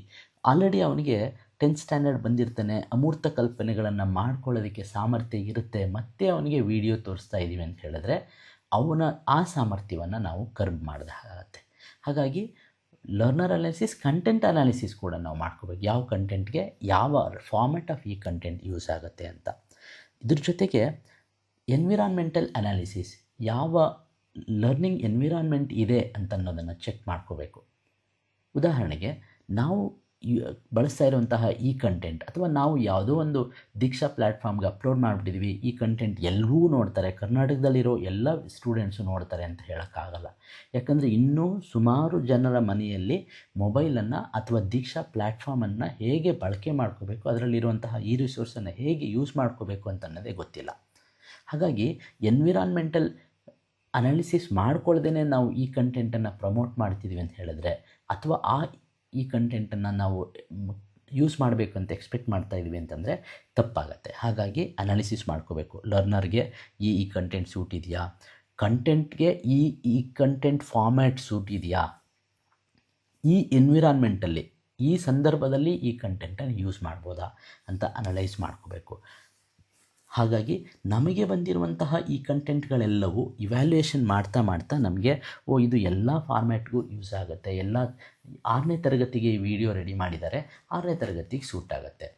ಆಲ್ರೆಡಿ ಅವನಿಗೆ 10th ಸ್ಟ್ಯಾಂಡರ್ಡ್ ಬಂದಿರ್ತಾನೆ, ಅಮೂರ್ತ ಕಲ್ಪನೆಗಳನ್ನು ಮಾಡ್ಕೊಳ್ಳೋದಕ್ಕೆ ಸಾಮರ್ಥ್ಯ ಇರುತ್ತೆ, ಮತ್ತೆ ಅವನಿಗೆ ವಿಡಿಯೋ ತೋರಿಸ್ತಾ ಇದ್ದೀವಿ ಅಂತ ಹೇಳಿದ್ರೆ ಅವನ ಆ ಸಾಮರ್ಥ್ಯವನ್ನು ನಾವು ಕರ್ಬ್ ಮಾಡಿದಾಗತ್ತೆ. ಹಾಗಾಗಿ ಲರ್ನರ್ ಅನಾಲಿಸಿಸ್, ಕಂಟೆಂಟ್ ಅನಾಲಿಸಿಸ್ ಕೂಡ ನಾವು ಮಾಡ್ಕೋಬೇಕು. ಯಾವ ಕಂಟೆಂಟ್ಗೆ ಯಾವ ಫಾರ್ಮ್ಯಾಟ್ ಆಫ್ ಈ ಕಂಟೆಂಟ್ ಯೂಸ್ ಆಗುತ್ತೆ ಅಂತ. ಇದ್ರ ಜೊತೆಗೆ ಎನ್ವಿರಾನ್ಮೆಂಟಲ್ ಅನಾಲಿಸಿಸ್, ಯಾವ ಲರ್ನಿಂಗ್ ಎನ್ವಿರಾನ್ಮೆಂಟ್ ಇದೆ ಅಂತ ಅನ್ನೋದನ್ನು ಚೆಕ್ ಮಾಡ್ಕೋಬೇಕು. ಉದಾಹರಣೆಗೆ ನಾವು ಬಳಸ್ತಾ ಇರುವಂತಹ ಈ ಕಂಟೆಂಟ್ ಅಥವಾ ನಾವು ಯಾವುದೋ ಒಂದು ದೀಕ್ಷಾ ಪ್ಲ್ಯಾಟ್ಫಾರ್ಮ್ಗೆ ಅಪ್ಲೋಡ್ ಮಾಡಿಬಿಟ್ಟಿದ್ವಿ, ಈ ಕಂಟೆಂಟ್ ಎಲ್ಲರೂ ನೋಡ್ತಾರೆ, ಕರ್ನಾಟಕದಲ್ಲಿರೋ ಎಲ್ಲ ಸ್ಟೂಡೆಂಟ್ಸು ನೋಡ್ತಾರೆ ಅಂತ ಹೇಳೋಕ್ಕಾಗಲ್ಲ. ಯಾಕಂದರೆ ಇನ್ನೂ ಸುಮಾರು ಜನರ ಮನೆಯಲ್ಲಿ ಮೊಬೈಲನ್ನು ಅಥವಾ ದೀಕ್ಷಾ ಪ್ಲ್ಯಾಟ್ಫಾರ್ಮನ್ನು ಹೇಗೆ ಬಳಕೆ ಮಾಡ್ಕೋಬೇಕು, ಅದರಲ್ಲಿರುವಂತಹ ಈ ರಿಸೋರ್ಸನ್ನು ಹೇಗೆ ಯೂಸ್ ಮಾಡ್ಕೋಬೇಕು ಅಂತ ಅನ್ನೋದೇ ಗೊತ್ತಿಲ್ಲ. ಹಾಗಾಗಿ ಎನ್ವಿರಾನ್ಮೆಂಟಲ್ ಅನಾಲಿಸಿಸ್ ಮಾಡ್ಕೊಳ್ದೇ ನಾವು ಈ ಕಂಟೆಂಟನ್ನು ಪ್ರಮೋಟ್ ಮಾಡ್ತಿದ್ವಿ ಅಂತ ಹೇಳಿದ್ರೆ ಅಥವಾ ಈ ಕಂಟೆಂಟನ್ನು ನಾವು ಯೂಸ್ ಮಾಡಬೇಕು ಅಂತ ಎಕ್ಸ್ಪೆಕ್ಟ್ ಮಾಡ್ತಾಯಿದ್ವಿ ಅಂತಂದರೆ ತಪ್ಪಾಗತ್ತೆ. ಹಾಗಾಗಿ ಅನಾಲಿಸಿಸ್ ಮಾಡ್ಕೋಬೇಕು. ಲರ್ನರ್ಗೆ ಈ ಕಂಟೆಂಟ್ ಸೂಟ್ ಇದೆಯಾ, ಕಂಟೆಂಟ್ಗೆ ಈ ಕಂಟೆಂಟ್ ಫಾರ್ಮ್ಯಾಟ್ ಸೂಟ್ ಇದೆಯಾ, ಈ ಎನ್ವಿರಾನ್ಮೆಂಟಲ್ಲಿ ಈ ಸಂದರ್ಭದಲ್ಲಿ ಈ ಕಂಟೆಂಟನ್ನು ಯೂಸ್ ಮಾಡ್ಬೋದಾ ಅಂತ ಅನಲೈಸ್ ಮಾಡ್ಕೋಬೇಕು. ಹಾಗಾಗಿ ನಮಗೆ ಬಂದಿರುವಂತಹ ಈ ಕಂಟೆಂಟ್ಗಳೆಲ್ಲವೂ ಇವ್ಯಾಲ್ಯೂಯೇಷನ್ ಮಾಡ್ತಾ ಮಾಡ್ತಾ ನಮಗೆ ಇದು ಎಲ್ಲ ಫಾರ್ಮ್ಯಾಟ್ಗೂ ಯೂಸ್ ಆಗುತ್ತೆ, ಎಲ್ಲ 6ನೇ ತರಗತಿಗೆ ಈ ವಿಡಿಯೋ ರೆಡಿ ಮಾಡಿದ್ದಾರೆ, 6ನೇ ತರಗತಿಗೆ ಸೂಟ್ ಆಗುತ್ತೆ,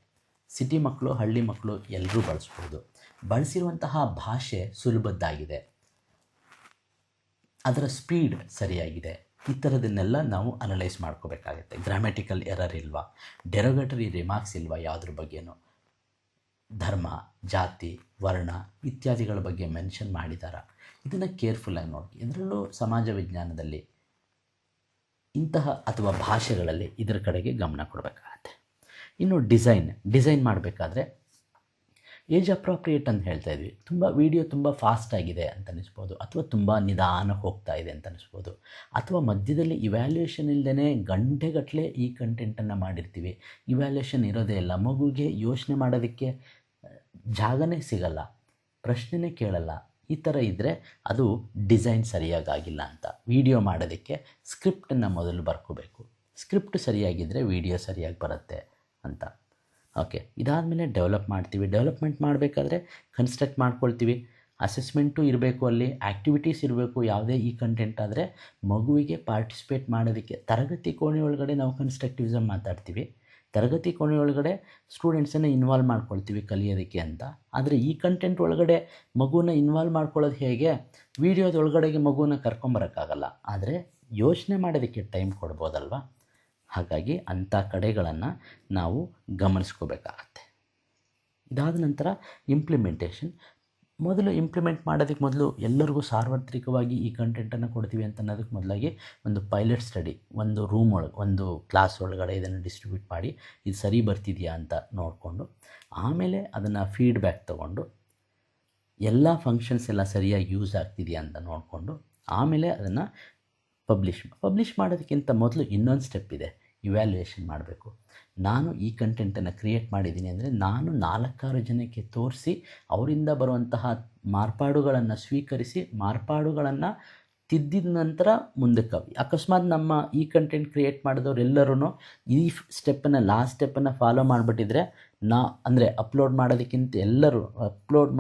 ಸಿಟಿ ಮಕ್ಕಳು ಹಳ್ಳಿ ಮಕ್ಕಳು ಎಲ್ಲರೂ ಬಳಸ್ಬೋದು, ಬಳಸಿರುವಂತಹ ಭಾಷೆ ಸುಲಭದ್ದಾಗಿದೆ, ಅದರ ಸ್ಪೀಡ್ ಸರಿಯಾಗಿದೆ, ಈ ಥರದನ್ನೆಲ್ಲ ನಾವು ಅನಲೈಸ್ ಮಾಡ್ಕೋಬೇಕಾಗತ್ತೆ. ಗ್ರಾಮ್ಯಾಟಿಕಲ್ ಎರರ್ ಇಲ್ವಾ, ಡೆರೋಗೇಟರಿ ರಿಮಾರ್ಕ್ಸ್ ಇಲ್ವಾ, ಯಾವುದ್ರ ಬಗ್ಗೆನೂ ಧರ್ಮ, ಜಾತಿ, ವರ್ಣ ಇತ್ಯಾದಿಗಳ ಬಗ್ಗೆ ಮೆನ್ಷನ್ ಮಾಡಿದಾರಾ, ಇದನ್ನು ಕೇರ್ಫುಲ್ಲಾಗಿ ನೋಡಿ. ಇದರಲ್ಲೂ ಸಮಾಜ ವಿಜ್ಞಾನದಲ್ಲಿ ಇಂತಹ ಅಥವಾ ಭಾಷೆಗಳಲ್ಲಿ ಇದರ ಕಡೆಗೆ ಗಮನ ಕೊಡಬೇಕಾಗತ್ತೆ. ಇನ್ನು ಡಿಸೈನ್ ಮಾಡಬೇಕಾದ್ರೆ ಏಜ್ ಅಪ್ರಾಪ್ರಿಯೇಟ್ ಅಂತ ಹೇಳ್ತಾ ಇದ್ವಿ. ವಿಡಿಯೋ ತುಂಬ ಫಾಸ್ಟ್ ಆಗಿದೆ ಅಂತ ಅನಿಸ್ಬೋದು, ಅಥವಾ ತುಂಬ ನಿಧಾನ ಹೋಗ್ತಾ ಇದೆ ಅಂತ ಅನಿಸ್ಬೋದು, ಅಥವಾ ಮಧ್ಯದಲ್ಲಿ ಇವ್ಯಾಲ್ಯೂಯೇಷನ್ ಇಲ್ಲದೇ ಗಂಟೆಗಟ್ಟಲೆ ಈ ಕಂಟೆಂಟನ್ನು ಮಾಡಿರ್ತೀವಿ, ಇವ್ಯಾಲ್ಯೂಯೇಷನ್ ಇರೋದೇ ಇಲ್ಲ, ಮಗುಗೆ ಯೋಚನೆ ಮಾಡೋದಕ್ಕೆ ಜಾಗನೇ ಸಿಗಲ್ಲ, ಪ್ರಶ್ನೆನೇ ಕೇಳಲ್ಲ, ಈ ಥರ ಇದ್ದರೆ ಅದು ಡಿಸೈನ್ ಸರಿಯಾಗಿಲ್ಲ ಅಂತ. ವಿಡಿಯೋ ಮಾಡೋದಕ್ಕೆ ಸ್ಕ್ರಿಪ್ಟನ್ನು ಮೊದಲು ಬರ್ಕೋಬೇಕು, ಸ್ಕ್ರಿಪ್ಟ್ ಸರಿಯಾಗಿದ್ದರೆ ವಿಡಿಯೋ ಸರಿಯಾಗಿ ಬರುತ್ತೆ ಅಂತ. ಓಕೆ, ಇದಾದಮೇಲೆ ಡೆವಲಪ್ಮೆಂಟ್ ಮಾಡಬೇಕಾದ್ರೆ ಕನ್ಸ್ಟ್ರಕ್ಟ್ ಮಾಡ್ಕೊಳ್ತೀವಿ, ಅಸೆಸ್ಮೆಂಟು ಇರಬೇಕು, ಅಲ್ಲಿ ಆ್ಯಕ್ಟಿವಿಟೀಸ್ ಇರಬೇಕು. ಯಾವುದೇ ಈ ಕಂಟೆಂಟ್ ಆದರೆ ಮಗುವಿಗೆ ಪಾರ್ಟಿಸಿಪೇಟ್ ಮಾಡೋದಕ್ಕೆ ತರಗತಿ ಕೋಣೆ ಒಳಗಡೆ ನಾವು ಕನ್ಸ್ಟ್ರಕ್ಟಿವಿಸಮ್ ಮಾತಾಡ್ತೀವಿ, ತರಗತಿ ಕೋಣೆ ಒಳಗಡೆ ಸ್ಟೂಡೆಂಟ್ಸನ್ನು ಇನ್ವಾಲ್ವ್ ಮಾಡ್ಕೊಳ್ತೀವಿ ಕಲಿಯೋದಕ್ಕೆ ಅಂತ. ಆದರೆ ಈ ಕಂಟೆಂಟ್ ಒಳಗಡೆ ಮಗುನ ಇನ್ವಾಲ್ವ್ ಮಾಡ್ಕೊಳ್ಳೋದು ಹೇಗೆ, ವಿಡಿಯೋದೊಳಗಡೆಗೆ ಮಗುನ ಕರ್ಕೊಂಬರೋಕ್ಕಾಗಲ್ಲ, ಆದರೆ ಯೋಚನೆ ಮಾಡೋದಕ್ಕೆ ಟೈಮ್ ಕೊಡ್ಬೋದಲ್ವ. ಹಾಗಾಗಿ ಅಂಥ ಕಡೆಗಳನ್ನು ನಾವು ಗಮನಿಸ್ಕೋಬೇಕಾಗತ್ತೆ. ಇದಾದ ನಂತರ ಇಂಪ್ಲಿಮೆಂಟೇಷನ್. ಇಂಪ್ಲಿಮೆಂಟ್ ಮಾಡೋದಕ್ಕೆ ಮೊದಲು ಎಲ್ಲರಿಗೂ ಸಾರ್ವತ್ರಿಕವಾಗಿ ಈ ಕಂಟೆಂಟನ್ನು ಕೊಡ್ತೀವಿ ಅಂತ ಅನ್ನೋದಕ್ಕೆ ಮೊದಲಾಗಿ ಒಂದು ಪೈಲಟ್ ಸ್ಟಡಿ, ಒಂದು ರೂಮ್ ಒಳಗೆ, ಒಂದು ಕ್ಲಾಸ್ ಒಳಗಡೆ ಇದನ್ನು ಡಿಸ್ಟ್ರಿಬ್ಯೂಟ್ ಮಾಡಿ ಇದು ಸರಿ ಬರ್ತಿದೆಯಾ ಅಂತ ನೋಡಿಕೊಂಡು, ಆಮೇಲೆ ಅದನ್ನು ಫೀಡ್ಬ್ಯಾಕ್ ತೊಗೊಂಡು ಎಲ್ಲ ಫಂಕ್ಷನ್ಸ್ ಎಲ್ಲ ಸರಿಯಾಗಿ ಯೂಸ್ ಆಗ್ತಿದೆಯಾ ಅಂತ ನೋಡಿಕೊಂಡು, ಆಮೇಲೆ ಅದನ್ನು ಪಬ್ಲಿಷ್ ಮಾಡೋದಕ್ಕಿಂತ ಮೊದಲು ಇನ್ನೊಂದು ಸ್ಟೆಪ್ ಇದೆ, ಇವ್ಯಾಲ್ಯೂಯೇಷನ್ ಮಾಡಬೇಕು. ನಾನು ಈ ಕಂಟೆಂಟನ್ನು ಕ್ರಿಯೇಟ್ ಮಾಡಿದ್ದೀನಿ ಅಂದರೆ ನಾನು 4-6 ಜನಕ್ಕೆ ತೋರಿಸಿ ಅವರಿಂದ ಬರುವಂತಹ ಮಾರ್ಪಾಡುಗಳನ್ನು ಸ್ವೀಕರಿಸಿ, ಮಾರ್ಪಾಡುಗಳನ್ನು ತಿದ್ದಿದ ನಂತರ ಮುಂದಕ್ಕೆ ಅಕಸ್ಮಾತ್ ನಮ್ಮ ಈ ಕಂಟೆಂಟ್ ಕ್ರಿಯೇಟ್ ಮಾಡಿದವರೆಲ್ಲರೂ ಈ ಲಾಸ್ಟ್ ಸ್ಟೆಪ್ಪನ್ನು ಫಾಲೋ ಮಾಡಿಬಿಟ್ಟಿದ್ರೆ, ಅಪ್ಲೋಡ್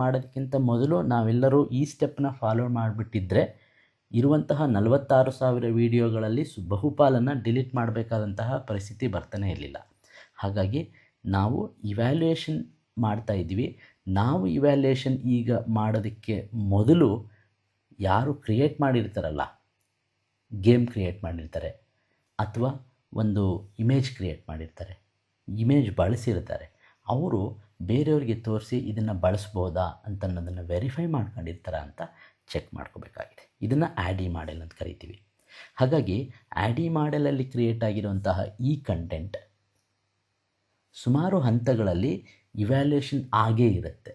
ಮಾಡೋದಕ್ಕಿಂತ ಮೊದಲು ನಾವೆಲ್ಲರೂ ಈ ಸ್ಟೆಪ್ಪನ್ನ ಫಾಲೋ ಮಾಡಿಬಿಟ್ಟಿದ್ರೆ ಇರುವಂತಹ 46,000 ವೀಡಿಯೋಗಳಲ್ಲಿ ಬಹುಪಾಲನ್ನು ಡಿಲೀಟ್ ಮಾಡಬೇಕಾದಂತಹ ಪರಿಸ್ಥಿತಿ ಬರ್ತಾನೆ ಇರಲಿಲ್ಲ. ಹಾಗಾಗಿ ನಾವು ಇವ್ಯಾಲ್ಯೂಯೇಷನ್ ಮಾಡ್ತಾ ಇದ್ದೀವಿ. ನಾವು ಇವ್ಯಾಲ್ಯೂಯೇಷನ್ ಈಗ ಮಾಡೋದಕ್ಕೆ ಮೊದಲು ಯಾರು ಕ್ರಿಯೇಟ್ ಮಾಡಿರ್ತಾರಲ್ಲ, ಗೇಮ್ ಕ್ರಿಯೇಟ್ ಮಾಡಿರ್ತಾರೆ ಅಥವಾ ಒಂದು ಇಮೇಜ್ ಕ್ರಿಯೇಟ್ ಮಾಡಿರ್ತಾರೆ, ಇಮೇಜ್ ಬಳಸಿರ್ತಾರೆ, ಅವರು ಬೇರೆಯವರಿಗೆ ತೋರಿಸಿ ಇದನ್ನು ಬಳಸ್ಬೋದಾ ಅನ್ನೋದನ್ನು ವೆರಿಫೈ ಮಾಡ್ಕೊಂಡಿರ್ತಾರ ಅಂತ ಚೆಕ್ ಮಾಡ್ಕೋಬೇಕಾಗಿದೆ. ಇದನ್ನು ಆ್ಯಡಿ ಮಾಡೆಲ್ ಅಂತ ಕರಿತೀವಿ. ಹಾಗಾಗಿ ಆ್ಯಡಿ ಮಾಡೆಲಲ್ಲಿ ಕ್ರಿಯೇಟ್ ಆಗಿರುವಂತಹ ಈ ಕಂಟೆಂಟ್ ಸುಮಾರು ಹಂತಗಳಲ್ಲಿ ಇವ್ಯಾಲ್ಯೂಯೇಷನ್ ಆಗೇ ಇರುತ್ತೆ.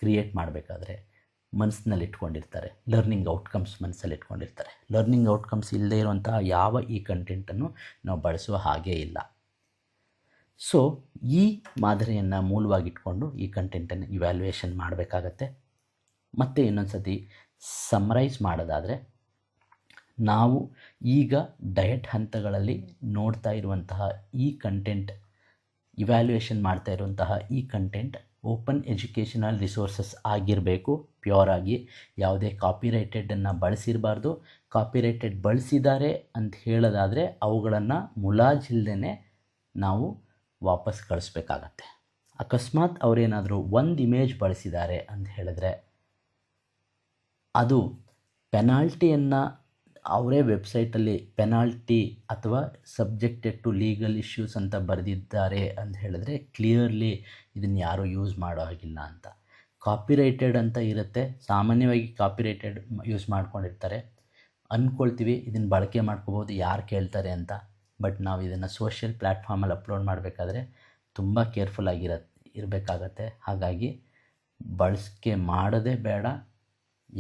ಕ್ರಿಯೇಟ್ ಮಾಡಬೇಕಾದ್ರೆ ಮನಸ್ಸಿನಲ್ಲಿ ಇಟ್ಕೊಂಡಿರ್ತಾರೆ, ಲರ್ನಿಂಗ್ ಔಟ್ಕಮ್ಸ್ ಮನಸ್ಸಲ್ಲಿ ಇಟ್ಕೊಂಡಿರ್ತಾರೆ. ಲರ್ನಿಂಗ್ ಔಟ್ಕಮ್ಸ್ ಇಲ್ಲದೇ ಇರುವಂತಹ ಯಾವ ಈ ಕಂಟೆಂಟನ್ನು ನಾವು ಬಳಸುವ ಹಾಗೇ ಇಲ್ಲ. ಸೊ ಈ ಮಾದರಿಯನ್ನು ಮೂಲವಾಗಿಟ್ಕೊಂಡು ಈ ಕಂಟೆಂಟನ್ನು ಇವ್ಯಾಲ್ಯೂಯೇಷನ್ ಮಾಡಬೇಕಾಗತ್ತೆ. ಮತ್ತು ಇನ್ನೊಂದು ಸತಿ ಸಮ್ಮರೈಸ್ ಮಾಡೋದಾದರೆ, ನಾವು ಈಗ ಡಯಟ್ ಹಂತಗಳಲ್ಲಿ ನೋಡ್ತಾ ಇರುವಂತಹ ಈ ಕಂಟೆಂಟ್, ಇವ್ಯಾಲ್ಯೂಯೇಷನ್ ಮಾಡ್ತಾ ಇರುವಂತಹ ಈ ಕಂಟೆಂಟ್ ಓಪನ್ ಎಜುಕೇಷನಲ್ ರಿಸೋರ್ಸಸ್ ಆಗಿರಬೇಕು, ಪ್ಯೂರ್ ಆಗಿ, ಯಾವುದೇ ಕಾಪಿರೈಟೆಡನ್ನು ಬಳಸಿರಬಾರ್ದು. ಕಾಪಿರೈಟೆಡ್ ಬಳಸಿದ್ದಾರೆ ಅಂತ ಹೇಳೋದಾದರೆ ಅವುಗಳನ್ನು ಮುಲಾಜಿಲ್ಲದೇ ನಾವು ವಾಪಸ್ ಕಳಿಸ್ಬೇಕಾಗತ್ತೆ. ಅಕಸ್ಮಾತ್ ಅವರೇನಾದರೂ ಒಂದು ಇಮೇಜ್ ಬಳಸಿದ್ದಾರೆ ಅಂತ ಹೇಳಿದ್ರೆ ಅದು ಪೆನಾಲ್ಟಿಯನ್ನು ಅವರೇ ವೆಬ್ಸೈಟಲ್ಲಿ ಪೆನಾಲ್ಟಿ ಅಥವಾ ಸಬ್ಜೆಕ್ಟೆಡ್ ಟು ಲೀಗಲ್ ಇಶ್ಯೂಸ್ ಅಂತ ಬರೆದಿದ್ದಾರೆ ಅಂತ ಹೇಳಿದ್ರೆ ಕ್ಲಿಯರ್ಲಿ ಇದನ್ನು ಯಾರೂ ಯೂಸ್ ಮಾಡೋ ಹಾಗಿಲ್ಲ ಅಂತ. ಕಾಪಿರೈಟೆಡ್ ಅಂತ ಇರುತ್ತೆ, ಸಾಮಾನ್ಯವಾಗಿ ಕಾಪಿರೈಟೆಡ್ ಯೂಸ್ ಮಾಡ್ಕೊಂಡಿರ್ತಾರೆ, ಅಂದ್ಕೊಳ್ತೀವಿ ಇದನ್ನು ಬಳಕೆ ಮಾಡ್ಕೋಬೋದು, ಯಾರು ಕೇಳ್ತಾರೆ ಅಂತ. ಬಟ್ ನಾವು ಇದನ್ನು ಸೋಷಿಯಲ್ ಪ್ಲ್ಯಾಟ್ಫಾರ್ಮಲ್ಲಿ ಅಪ್ಲೋಡ್ ಮಾಡಬೇಕಾದ್ರೆ ತುಂಬ ಇರಬೇಕಾಗತ್ತೆ. ಹಾಗಾಗಿ ಬಳಕೆ ಮಾಡೋದೇ ಬೇಡ.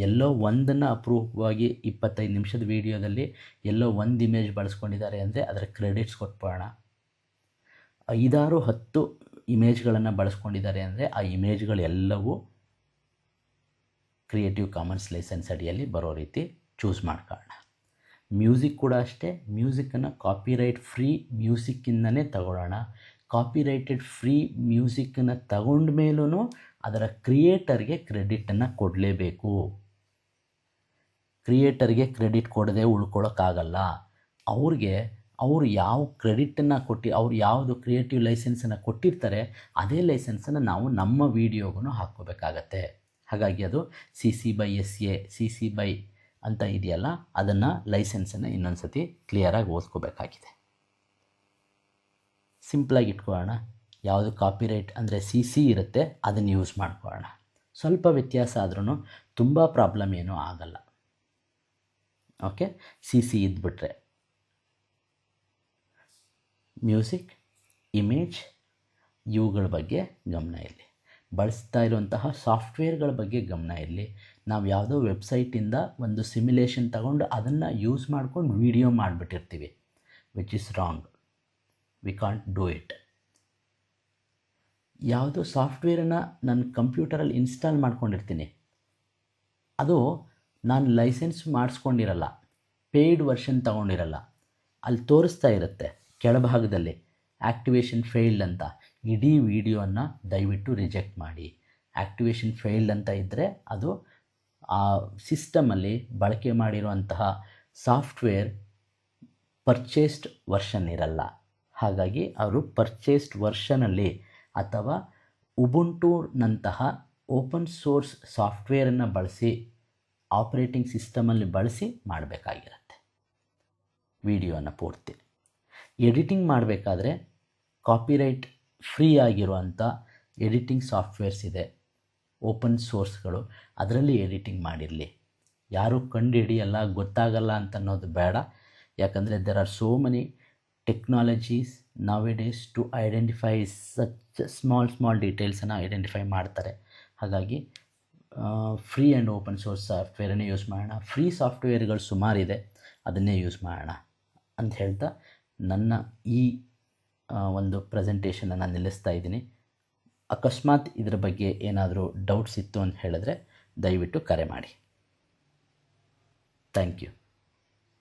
ಎಲ್ಲೋ ಒಂದನ್ನು ಅಪರೂಪವಾಗಿ 25 ನಿಮಿಷದ ವೀಡಿಯೋದಲ್ಲಿ ಎಲ್ಲೋ ಒಂದು ಇಮೇಜ್ ಬಳಸ್ಕೊಂಡಿದ್ದಾರೆ ಅಂದರೆ ಅದರ ಕ್ರೆಡಿಟ್ಸ್ ಕೊಟ್ಬೋಣ. 5-10 ಇಮೇಜ್ಗಳನ್ನು ಬಳಸ್ಕೊಂಡಿದ್ದಾರೆ ಅಂದರೆ ಆ ಇಮೇಜ್ಗಳೆಲ್ಲವೂ ಕ್ರಿಯೇಟಿವ್ ಕಾಮನ್ಸ್ ಲೈಸೆನ್ಸ್ ಅಡಿಯಲ್ಲಿ ಬರೋ ರೀತಿ ಚೂಸ್ ಮಾಡ್ಕೊಳ್ಳೋಣ. ಮ್ಯೂಸಿಕ್ ಕೂಡ ಅಷ್ಟೇ. ಮ್ಯೂಸಿಕ್ಕನ್ನು ಕಾಪಿರೈಟ್ ಫ್ರೀ ಮ್ಯೂಸಿಕ್ಕಿಂದನೇ ತಗೊಳ್ಳೋಣ. ಕಾಪಿರೈಟೆಡ್ ಫ್ರೀ ಮ್ಯೂಸಿಕ್ಕನ್ನು ತಗೊಂಡ ಮೇಲೂ ಅದರ ಕ್ರಿಯೇಟರ್ಗೆ ಕ್ರೆಡಿಟನ್ನು ಕೊಡಲೇಬೇಕು. ಕ್ರಿಯೇಟರ್ಗೆ ಕ್ರೆಡಿಟ್ ಕೊಡದೆ ಉಳ್ಕೊಳ್ಳೋಕ್ಕಾಗಲ್ಲ. ಅವರು ಯಾವ ಕ್ರೆಡಿಟನ್ನು ಅವ್ರು ಯಾವುದು ಕ್ರಿಯೇಟಿವ್ ಲೈಸೆನ್ಸನ್ನು ಕೊಟ್ಟಿರ್ತಾರೆ ಅದೇ ಲೈಸೆನ್ಸನ್ನು ನಾವು ನಮ್ಮ ವೀಡಿಯೋಗೂ ಹಾಕ್ಕೋಬೇಕಾಗತ್ತೆ. ಹಾಗಾಗಿ ಅದು CC/SA CC/BY ಅಂತ ಇದೆಯಲ್ಲ, ಅದನ್ನು ಲೈಸೆನ್ಸನ್ನು ಇನ್ನೊಂದು ಸತಿ ಕ್ಲಿಯರಾಗಿ ಓದ್ಕೋಬೇಕಾಗಿದೆ. ಸಿಂಪಲಾಗಿ ಇಟ್ಕೊಳ್ಳೋಣ. ಯಾವುದು ಕಾಪಿರೈಟ್ ಅಂದರೆ CC ಇರುತ್ತೆ ಅದನ್ನು ಯೂಸ್ ಮಾಡ್ಕೊಳ್ಳೋಣ. ಸ್ವಲ್ಪ ವ್ಯತ್ಯಾಸ ಆದ್ರೂ ತುಂಬ ಪ್ರಾಬ್ಲಮ್ ಏನೂ ಆಗಲ್ಲ. ಓಕೆ, CC ಇದ್ಬಿಟ್ರೆ ಮ್ಯೂಸಿಕ್, ಇಮೇಜ್ ಇವುಗಳ ಬಗ್ಗೆ ಗಮನ ಇರಲಿ. ಬಳಸ್ತಾ ಇರುವಂತಹ ಸಾಫ್ಟ್ವೇರ್ಗಳ ಬಗ್ಗೆ ಗಮನ ಇರಲಿ. ನಾವು ಯಾವುದೋ ವೆಬ್ಸೈಟಿಂದ ಒಂದು ಸಿಮ್ಯುಲೇಷನ್ ತಗೊಂಡು ಅದನ್ನು ಯೂಸ್ ಮಾಡ್ಕೊಂಡು ವಿಡಿಯೋ ಮಾಡಿಬಿಟ್ಟಿರ್ತೀವಿ, which is wrong. We can't do it. ಯಾವುದೋ ಸಾಫ್ಟ್ವೇರನ್ನು ನನ್ನ ಕಂಪ್ಯೂಟರಲ್ಲಿ ಇನ್ಸ್ಟಾಲ್ ಮಾಡ್ಕೊಂಡಿರ್ತೀನಿ, ಅದು ನಾನು ಲೈಸೆನ್ಸ್ ಮಾಡಿಸ್ಕೊಂಡಿರಲ್ಲ, ಪೇಯ್ಡ್ ವರ್ಷನ್ ತೊಗೊಂಡಿರಲ್ಲ. ಅಲ್ಲಿ ತೋರಿಸ್ತಾ ಇರುತ್ತೆ ಕೆಳಭಾಗದಲ್ಲಿ ಆ್ಯಕ್ಟಿವೇಷನ್ ಫೇಲ್ಡ್ ಅಂತ. ಇಡೀ ವಿಡಿಯೋನ ದಯವಿಟ್ಟು ರಿಜೆಕ್ಟ್ ಮಾಡಿ. ಆ್ಯಕ್ಟಿವೇಷನ್ ಫೇಲ್ಡ್ ಅಂತ ಇದ್ದರೆ ಅದು ಆ ಸಿಸ್ಟಮಲ್ಲಿ ಬಳಕೆ ಮಾಡಿರುವಂತಹ ಸಾಫ್ಟ್ವೇರ್ ಪರ್ಚೇಸ್ಡ್ ವರ್ಷನ್ ಇರಲ್ಲ. ಹಾಗಾಗಿ ಅವರು ಪರ್ಚೇಸ್ಡ್ ವರ್ಷನಲ್ಲಿ ಅಥವಾ ಉಬುಂಟುನಂತಹ ಓಪನ್ ಸೋರ್ಸ್ ಸಾಫ್ಟ್ವೇರನ್ನು ಬಳಸಿ, ಆಪರೇಟಿಂಗ್ ಸಿಸ್ಟಮಲ್ಲಿ ಬಳಸಿ ಮಾಡಬೇಕಾಗಿರುತ್ತೆ ವಿಡಿಯೋನ ಪೂರ್ತಿ. ಎಡಿಟಿಂಗ್ ಮಾಡಬೇಕಾದ್ರೆ ಕಾಪಿರೈಟ್ ಫ್ರೀ ಆಗಿರುವಂಥ ಎಡಿಟಿಂಗ್ ಸಾಫ್ಟ್ವೇರ್ಸ್ ಇದೆ, ಓಪನ್ ಸೋರ್ಸ್ಗಳು, ಅದರಲ್ಲಿ ಎಡಿಟಿಂಗ್ ಮಾಡಿರಲಿ. ಯಾರೂ ಕಂಡುಹಿಡಿಯಲ್ಲ, ಗೊತ್ತಾಗಲ್ಲ ಅಂತ ಅನ್ನೋದು ಬೇಡ. ಯಾಕಂದರೆ there are so many technologies nowadays to identify such small ಡೀಟೇಲ್ಸನ್ನು ಐಡೆಂಟಿಫೈ ಮಾಡ್ತಾರೆ. ಹಾಗಾಗಿ ಫ್ರೀ ಆ್ಯಂಡ್ ಓಪನ್ ಸೋರ್ಸ್ ಸಾಫ್ಟ್ವೇರನ್ನೇ ಯೂಸ್ ಮಾಡೋಣ. ಫ್ರೀ ಸಾಫ್ಟ್ವೇರ್ಗಳು ಸುಮಾರಿದೆ, ಅದನ್ನೇ ಯೂಸ್ ಮಾಡೋಣ ಅಂತ ಹೇಳ್ತಾ ನನ್ನ ಈ ಒಂದು ಪ್ರೆಸೆಂಟೇಷನನ್ನು ನಿಲ್ಲಿಸ್ತಾ ಇದ್ದೀನಿ. ಅಕಸ್ಮಾತ್ ಇದರ ಬಗ್ಗೆ ಏನಾದರೂ ಡೌಟ್ಸ್ ಇತ್ತು ಅಂತ ಹೇಳಿದ್ರೆ ದಯವಿಟ್ಟು ಕರೆ ಮಾಡಿ. Thank you.